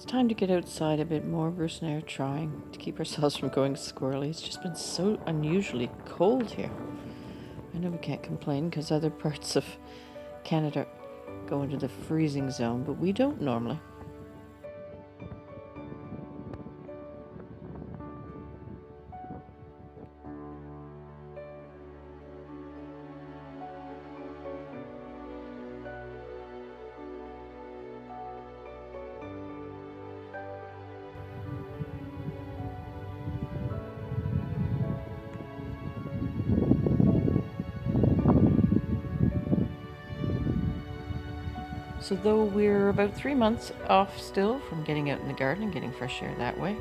It's time to get outside a bit more. Bruce and I are trying to keep ourselves from going squirrely. It's just been so unusually cold here. I know we can't complain because other parts of Canada go into the freezing zone, but we don't normally. So though we're about 3 months off still from getting out in the garden and getting fresh air that way,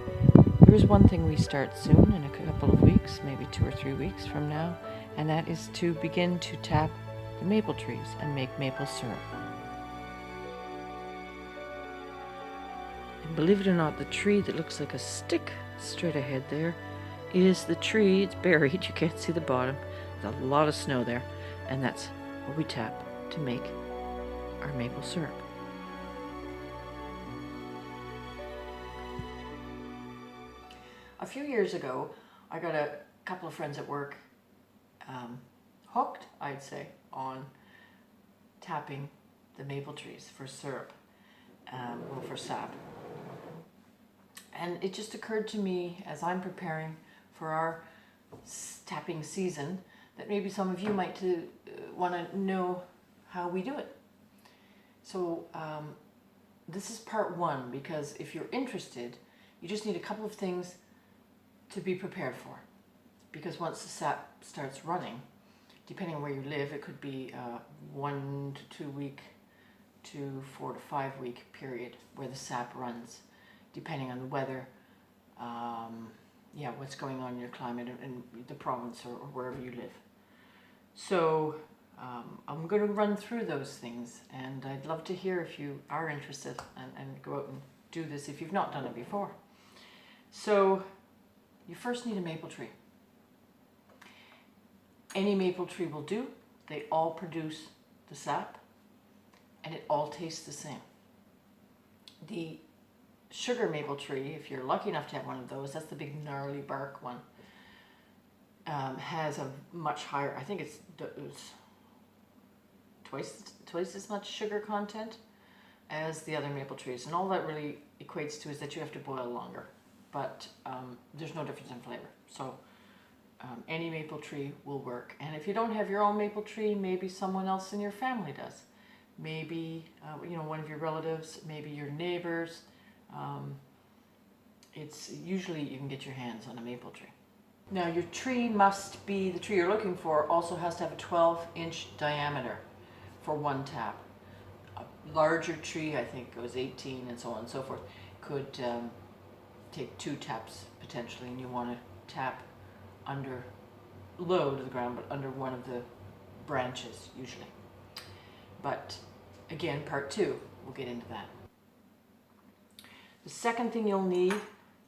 there is one thing we start soon in a couple of weeks, maybe 2 or 3 weeks from now, and that is to begin to tap the maple trees and make maple syrup. And believe it or not, the tree that looks like a stick straight ahead there is the tree. It's buried, you can't see the bottom. There's a lot of snow there, and that's what we tap to make our maple syrup. A few years ago, I got a couple of friends at work hooked, I'd say, on tapping the maple trees for syrup, or for sap. And it just occurred to me as I'm preparing for our tapping season that maybe some of you might want to know how we do it. So this is part one, because if you're interested, you just need a couple of things to be prepared for. Because once the sap starts running, depending on where you live, it could be a 1 to 2 week to 4 to 5 week period where the sap runs, depending on the weather, what's going on in your climate and the province or wherever you live. So I'm going to run through those things, and I'd love to hear if you are interested and go out and do this if you've not done it before. So you first need a maple tree. Any maple tree will do. They all produce the sap, and it all tastes the same. The sugar maple tree, if you're lucky enough to have one of those, that's the big gnarly bark one, has a much higher, I think it's twice as much sugar content as the other maple trees. And all that really equates to is that you have to boil longer, but there's no difference in flavor. So any maple tree will work. And if you don't have your own maple tree, maybe someone else in your family does. Maybe one of your relatives, maybe your neighbors. It's usually you can get your hands on a maple tree. Now your tree must be, the tree you're looking for also has to have a 12-inch diameter for one tap. A larger tree, I think, goes 18 and so on and so forth, could take 2 taps potentially, and you want to tap under, low to the ground, but under one of the branches usually. But again, part 2, we'll get into that. The second thing you'll need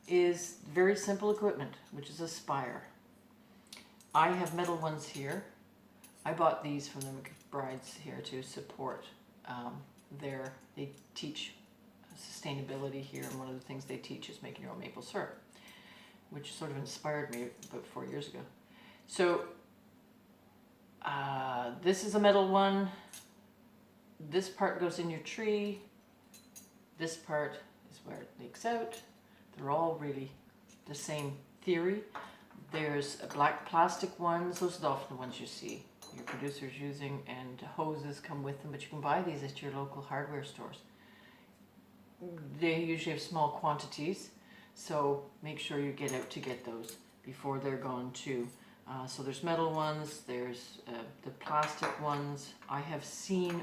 is very simple equipment, which is a spire. I have metal ones here. I bought these from the McBrides here to support they teach sustainability here, and one of the things they teach is making your own maple syrup, which sort of inspired me about 4 years ago. So this is a metal one. This part goes in your tree. This part is where it leaks out. They're all really the same theory. There's black plastic ones. Those are often the ones you see your producers using, and hoses come with them, but you can buy these at your local hardware stores. They usually have small quantities, so make sure you get out to get those before they're gone too. So there's metal ones, there's the plastic ones. I have seen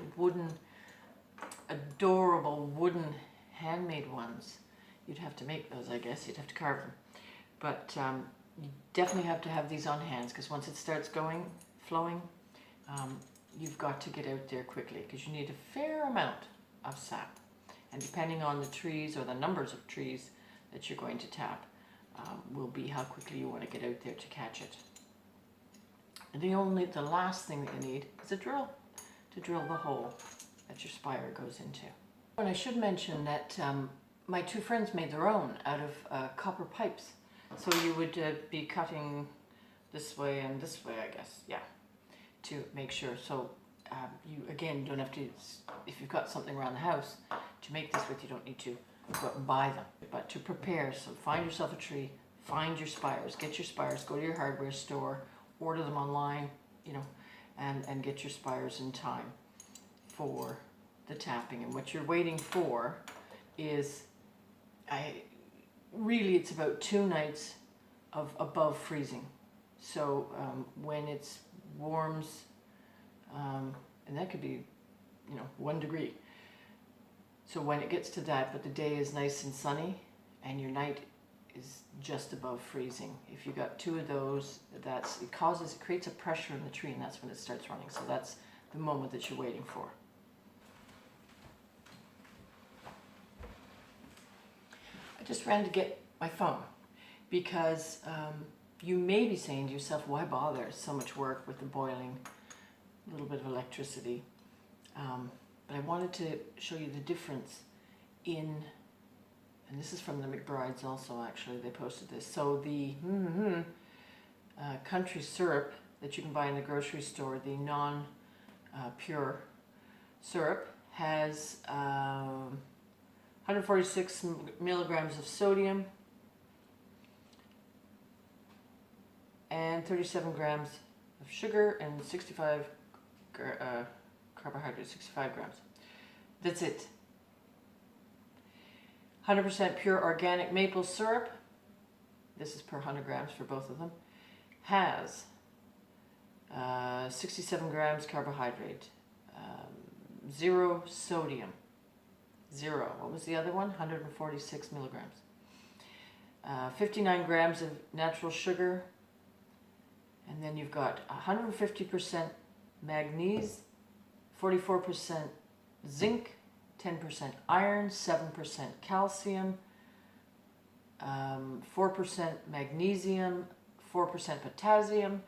adorable wooden handmade ones. You'd have to make those, I guess. You'd have to carve them. But you definitely have to have these on hands, because once it starts flowing, you've got to get out there quickly, because you need a fair amount of sap. And depending on the trees or the numbers of trees that you're going to tap, will be how quickly you want to get out there to catch it. And the last thing that you need is a drill to drill the hole that your spire goes into. And I should mention that my two friends made their own out of copper pipes. So you would be cutting this way and this way, I guess, yeah, to make sure. So you, again, don't have to, if you've got something around the house to make this with, you don't need to go out and buy them. But to prepare, so find yourself a tree, find your spires, get your spires, go to your hardware store, order them online, you know, and get your spires in time for the tapping. And what you're waiting for is, really it's about 2 nighs of above freezing. So when it's warms, and that could be, you know, 1 degree. So when it gets to that, but the day is nice and sunny and your night is just above freezing. If you got 2 of those, it creates a pressure in the tree, and that's when it starts running. So that's the moment that you're waiting for. I just ran to get my phone because you may be saying to yourself, why bother? So much work with the boiling, a little bit of electricity. But I wanted to show you the difference in, and this is from the McBrides also, actually, they posted this. So the country syrup that you can buy in the grocery store, the non-pure syrup, has 146 milligrams of sodium and 37 grams of sugar and 65 carbohydrates, 65 grams. That's it. 100% pure organic maple syrup, this is per 100 grams for both of them, has 67 grams carbohydrate, 0 sodium. 0. What was the other one? 146 milligrams. 59 grams of natural sugar. And then you've got 150% magnesium, 44% zinc, 10% iron, 7% calcium, 4% magnesium, 4% potassium,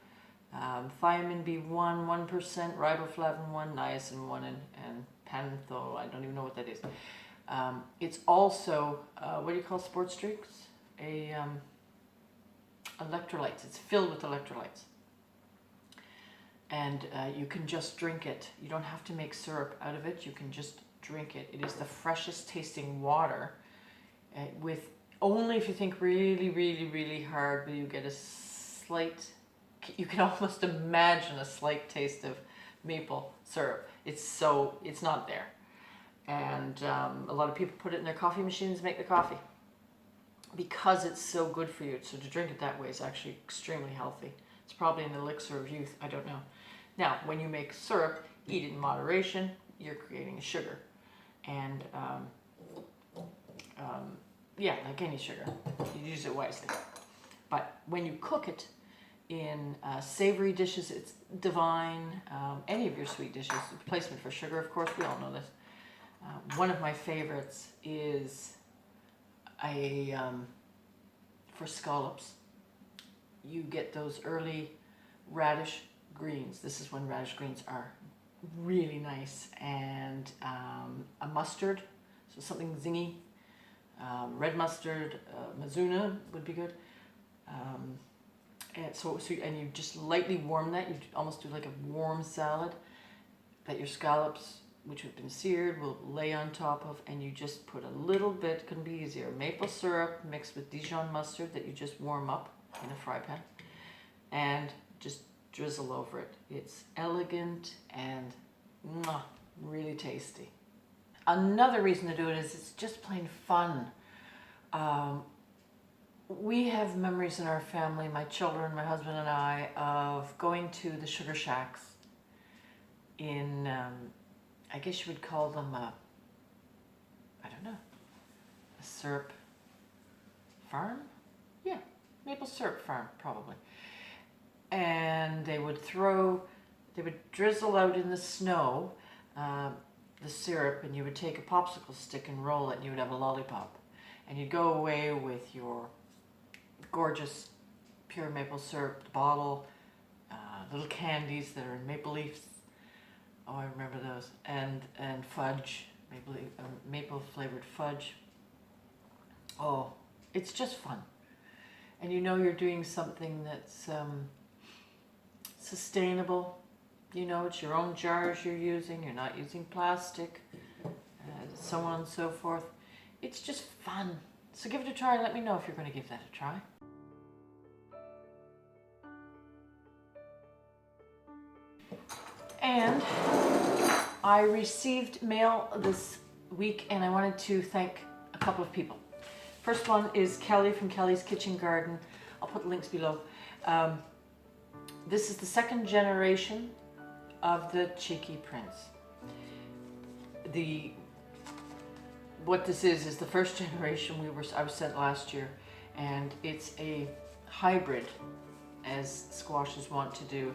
thiamine B1, 1%, riboflavin 1, niacin 1, and pantho, I don't even know what that is. It's also, what do you call sports drinks? Electrolytes. It's filled with electrolytes. And you can just drink it. You don't have to make syrup out of it. You can just drink it. It is the freshest tasting water with, only if you think really, really, really hard, will you get a slight, you can almost imagine a slight taste of maple syrup. It's not there. And a lot of people put it in their coffee machines, make the coffee, because it's so good for you. So to drink it that way is actually extremely healthy. It's probably an elixir of youth, I don't know. Now, when you make syrup, eat it in moderation, you're creating a sugar. And yeah, like any sugar, you use it wisely. But when you cook it in savory dishes, it's divine. Any of your sweet dishes, replacement for sugar, of course, we all know this. One of my favorites is for scallops. You get those early radish greens. This is when radish greens are really nice, and a mustard, so something zingy. Red mustard, Mizuna would be good. And you just lightly warm that. You almost do like a warm salad that your scallops, which have been seared, will lay on top of, and you just put a little bit, couldn't be easier, maple syrup mixed with Dijon mustard that you just warm up in a fry pan, and just drizzle over it. It's elegant and really tasty. Another reason to do it is it's just plain fun. We have memories in our family, my children, my husband and I, of going to the sugar shacks in, I guess you would call them, I don't know, a syrup farm? Yeah, maple syrup farm, probably. And they would drizzle out in the snow the syrup, and you would take a popsicle stick and roll it, and you would have a lollipop. And you'd go away with your gorgeous pure maple syrup, the bottle, little candies that are in maple leaves. Oh, I remember those. And fudge, maple flavored fudge. Oh, it's just fun. And you know you're doing something that's sustainable. You know, it's your own jars you're using. You're not using plastic, so on and so forth. It's just fun. So give it a try. Let me know if you're going to give that a try. And I received mail this week, and I wanted to thank a couple of people. First one is Kelly from Kelly's Kitchen Garden. I'll put links below. This is the second generation of the Cheeky Prince. What this is the first generation I was sent last year, and it's a hybrid, as squashes want to do.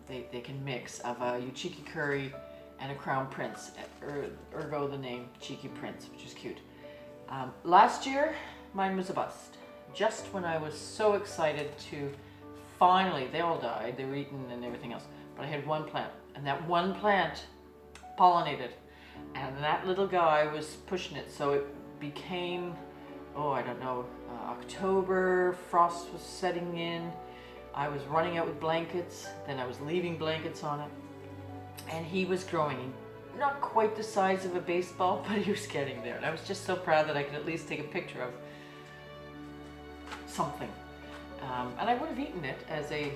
They can mix of a Uchiki Curry and a Crown Prince, ergo the name Cheeky Prince, which is cute. Last year, mine was a bust. Just when I was so excited to finally, they all died, they were eaten and everything else, but I had one plant, and that one plant pollinated, and that little guy was pushing it, so it became, oh, I don't know, October, frost was setting in, I was running out with blankets, then I was leaving blankets on it, and he was growing. Not quite the size of a baseball, but he was getting there. And I was just so proud that I could at least take a picture of something. And I would have eaten it as a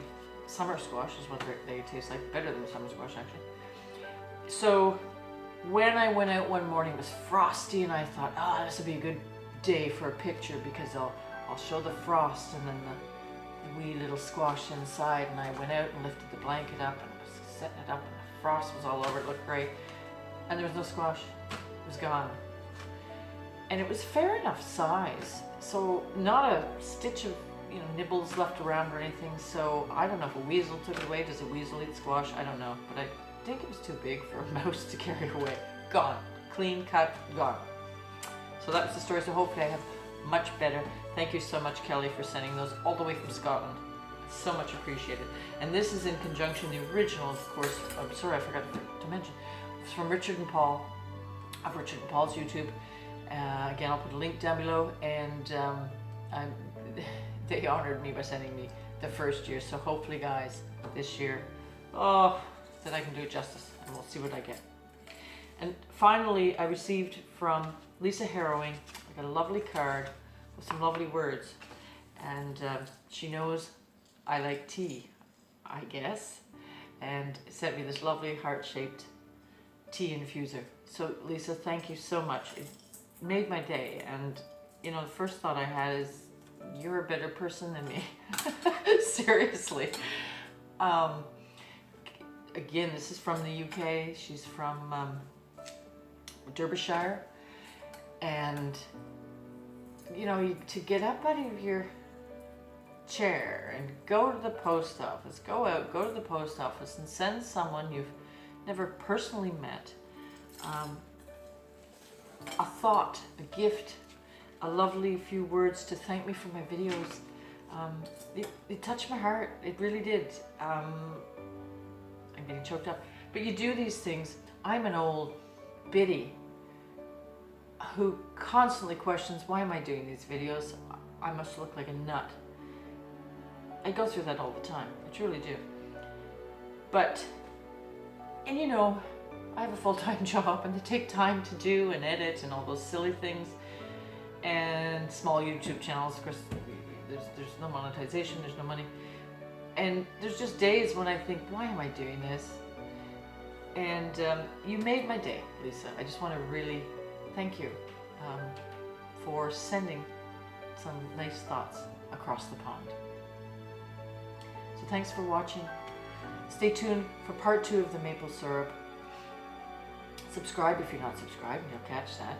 summer squash, is what they taste like, better than summer squash actually. So when I went out one morning, it was frosty, and I thought, oh, this would be a good day for a picture, because I'll show the frost and then the wee little squash inside. And I went out and lifted the blanket up and was setting it up, and the frost was all over, it looked great. And there was no squash, it was gone. And it was fair enough size, so not a stitch of nibbles left around or anything. So I don't know if a weasel took it away. Does a weasel eat squash? I don't know, but I think it was too big for a mouse to carry away. Gone, clean cut, gone. So that was the story. So hopefully I have much better. Thank you so much, Kelly, for sending those all the way from Scotland. So much appreciated. And this is in conjunction, the original, of course, I'm sorry, I forgot to mention, it's from Richard and Paul, of Richard and Paul's YouTube. Again, I'll put a link down below, and they honored me by sending me the first year. So hopefully, guys, this year, that I can do it justice, and we'll see what I get. And finally, I received from Lisa Harrowing, I got a lovely card with some lovely words, and she knows I like tea, I guess, and sent me this lovely heart-shaped tea infuser. So Lisa, thank you so much. It made my day, and the first thought I had is, you're a better person than me. Seriously. Again, this is from the UK. She's from Derbyshire, and to get up out of your chair and go to the post office, go to the post office and send someone you've never personally met a thought, a gift, a lovely few words to thank me for my videos. It touched my heart. It really did. I'm getting choked up. But you do these things. I'm an old biddy who constantly questions, why am I doing these videos? I must look like a nut. I go through that all the time. I truly do. But, and I have a full-time job, and they take time to do and edit and all those silly things. And small YouTube channels, of course, there's no monetization, there's no money. And there's just days when I think, why am I doing this? And you made my day, Lisa. I just want to really thank you for sending some nice thoughts across the pond. So thanks for watching. Stay tuned for part 2 of the maple syrup. Subscribe if you're not subscribed, and you'll catch that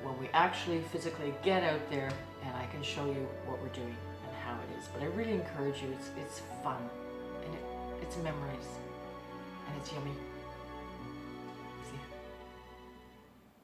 when we actually physically get out there and I can show you what we're doing and how it is. But I really encourage you. It's fun, and it's memories, and it's yummy.